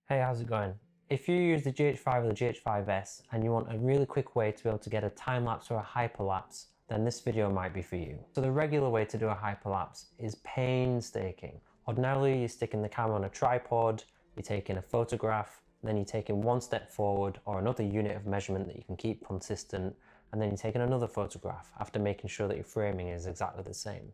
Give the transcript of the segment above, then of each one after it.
Hey, how's it going? If you use the GH5 or the GH5S and you want a really quick way to be able to get a time lapse or a hyperlapse, then this video might be for you. So the regular way to do a hyperlapse is painstaking. Ordinarily, you're sticking the camera on a tripod, you're taking a photograph, then you're taking one step forward or another unit of measurement that you can keep consistent, and then you're taking another photograph after making sure that your framing is exactly the same.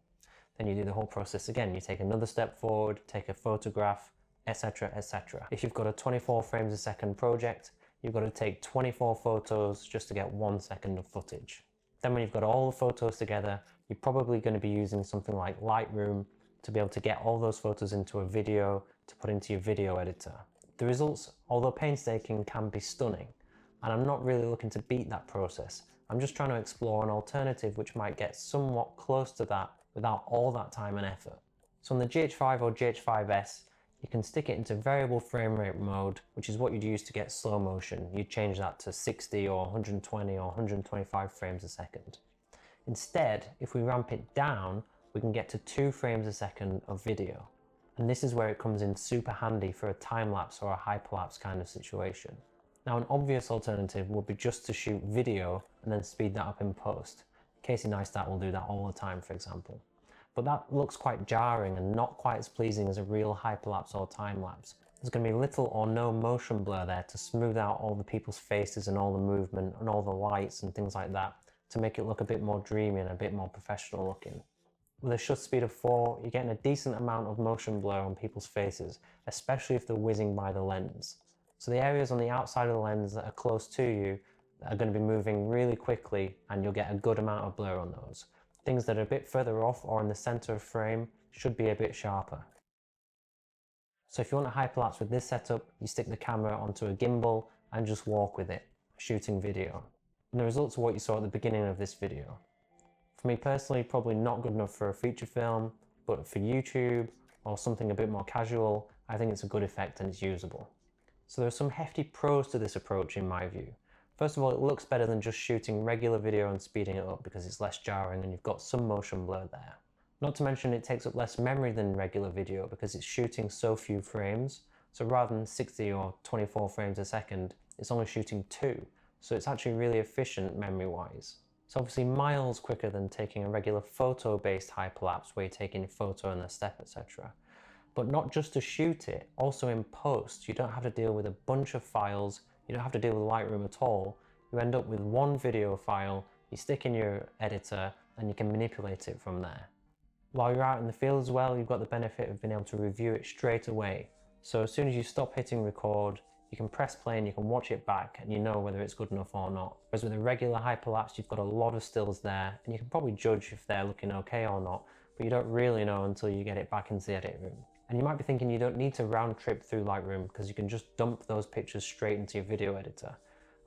Then you do the whole process again. You take another step forward, take a photograph, etc, etc. If you've got a 24 frames a second project, you've got to take 24 photos just to get 1 second of footage. Then when you've got all the photos together, you're probably going to be using something like Lightroom to be able to get all those photos into a video to put into your video editor. The results, although painstaking, can be stunning, and I'm not really looking to beat that process. I'm just trying to explore an alternative which might get somewhat close to that without all that time and effort. So on the GH5 or GH5S, you can stick it into variable frame rate mode, which is what you'd use to get slow motion. You'd change that to 60 or 120 or 125 frames a second. Instead, if we ramp it down, we can get to 2 frames a second of video. And this is where it comes in super handy for a time lapse or a hyperlapse kind of situation. Now, an obvious alternative would be just to shoot video and then speed that up in post. Casey Neistat will do that all the time, for example. But that looks quite jarring and not quite as pleasing as a real hyperlapse or time-lapse. There's going to be little or no motion blur there to smooth out all the people's faces and all the movement and all the lights and things like that to make it look a bit more dreamy and a bit more professional looking. With a shutter speed of 4, you're getting a decent amount of motion blur on people's faces, especially if they're whizzing by the lens. So the areas on the outside of the lens that are close to you are going to be moving really quickly, and you'll get a good amount of blur on those. Things that are a bit further off or in the center of frame should be a bit sharper. So if you want a hyperlapse with this setup, you stick the camera onto a gimbal and just walk with it, shooting video. And the results are what you saw at the beginning of this video. For me personally, probably not good enough for a feature film, but for YouTube or something a bit more casual, I think it's a good effect and it's usable. So there are some hefty pros to this approach in my view. First of all, it looks better than just shooting regular video and speeding it up because it's less jarring and you've got some motion blur there. Not to mention it takes up less memory than regular video because it's shooting so few frames. So rather than 60 or 24 frames a second, it's only shooting 2. So it's actually really efficient memory-wise. It's obviously miles quicker than taking a regular photo-based hyperlapse where you're taking a photo and a step, etc. But not just to shoot it, also in post, you don't have to deal with a bunch of files, you don't have to deal with Lightroom at all. You end up with one video file, you stick in your editor, and you can manipulate it from there. While you're out in the field as well, you've got the benefit of being able to review it straight away. So as soon as you stop hitting record, you can press play and you can watch it back and you know whether it's good enough or not. Whereas with a regular hyperlapse, you've got a lot of stills there and you can probably judge if they're looking okay or not, but you don't really know until you get it back into the edit room. And you might be thinking you don't need to round trip through Lightroom because you can just dump those pictures straight into your video editor.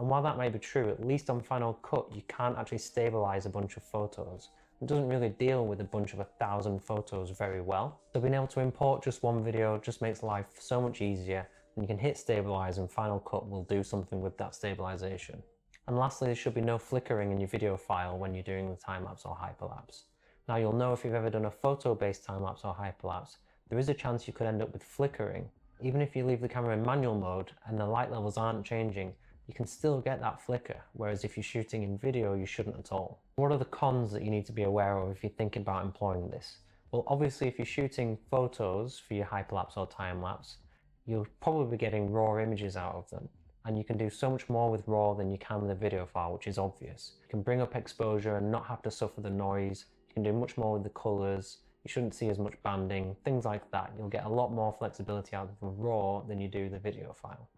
And while that may be true, at least on Final Cut, you can't actually stabilize a bunch of photos. It doesn't really deal with a bunch of 1,000 photos very well. So being able to import just one video just makes life so much easier, and you can hit stabilize and Final Cut will do something with that stabilization. And lastly, there should be no flickering in your video file when you're doing the time-lapse or hyperlapse. Now you'll know if you've ever done a photo-based time-lapse or hyperlapse, there is a chance you could end up with flickering. Even if you leave the camera in manual mode and the light levels aren't changing, you can still get that flicker, whereas if you're shooting in video, you shouldn't at all. What are the cons that you need to be aware of if you're thinking about employing this? Well, obviously if you're shooting photos for your hyperlapse or time-lapse, you'll probably be getting raw images out of them. And you can do so much more with RAW than you can with a video file, which is obvious. You can bring up exposure and not have to suffer the noise. You can do much more with the colors. You shouldn't see as much banding, things like that. You'll get a lot more flexibility out of the RAW than you do the video file.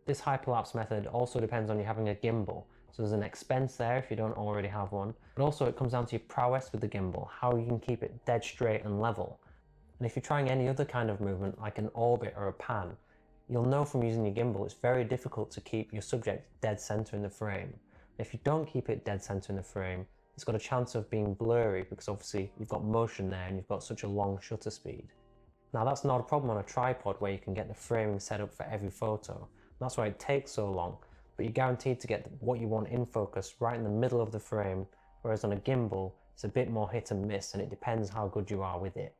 This hyperlapse method also depends on you having a gimbal, so there's an expense there if you don't already have one, but also it comes down to your prowess with the gimbal, how you can keep it dead straight and level. And if you're trying any other kind of movement like an orbit or a pan, you'll know from using your gimbal it's very difficult to keep your subject dead center in the frame. If you don't keep it dead center in the frame, it's got a chance of being blurry because obviously you've got motion there and you've got such a long shutter speed. Now that's not a problem on a tripod where you can get the framing set up for every photo. That's why it takes so long, but you're guaranteed to get what you want in focus right in the middle of the frame, whereas on a gimbal, it's a bit more hit and miss and it depends how good you are with it.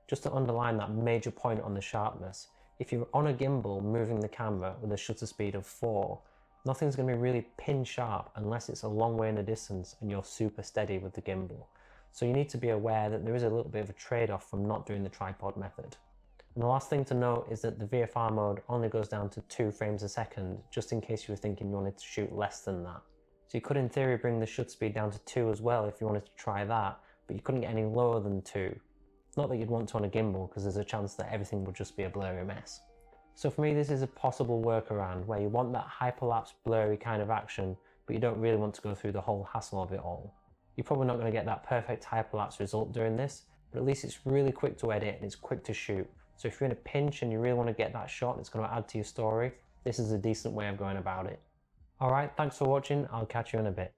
Just to underline that major point on the sharpness, if you're on a gimbal moving the camera with a shutter speed of 4, nothing's going to be really pin sharp unless it's a long way in the distance and you're super steady with the gimbal. So you need to be aware that there is a little bit of a trade-off from not doing the tripod method. And the last thing to note is that the VFR mode only goes down to 2 frames a second, just in case you were thinking you wanted to shoot less than that. So you could in theory bring the shutter speed down to 2 as well if you wanted to try that, but you couldn't get any lower than 2. Not that you'd want to on a gimbal, because there's a chance that everything would just be a blurry mess. So for me, this is a possible workaround where you want that hyperlapse blurry kind of action, but you don't really want to go through the whole hassle of it all. You're probably not going to get that perfect hyperlapse result doing this, but at least it's really quick to edit and it's quick to shoot. So if you're in a pinch and you really want to get that shot and it's going to add to your story, this is a decent way of going about it. Alright, thanks for watching, I'll catch you in a bit.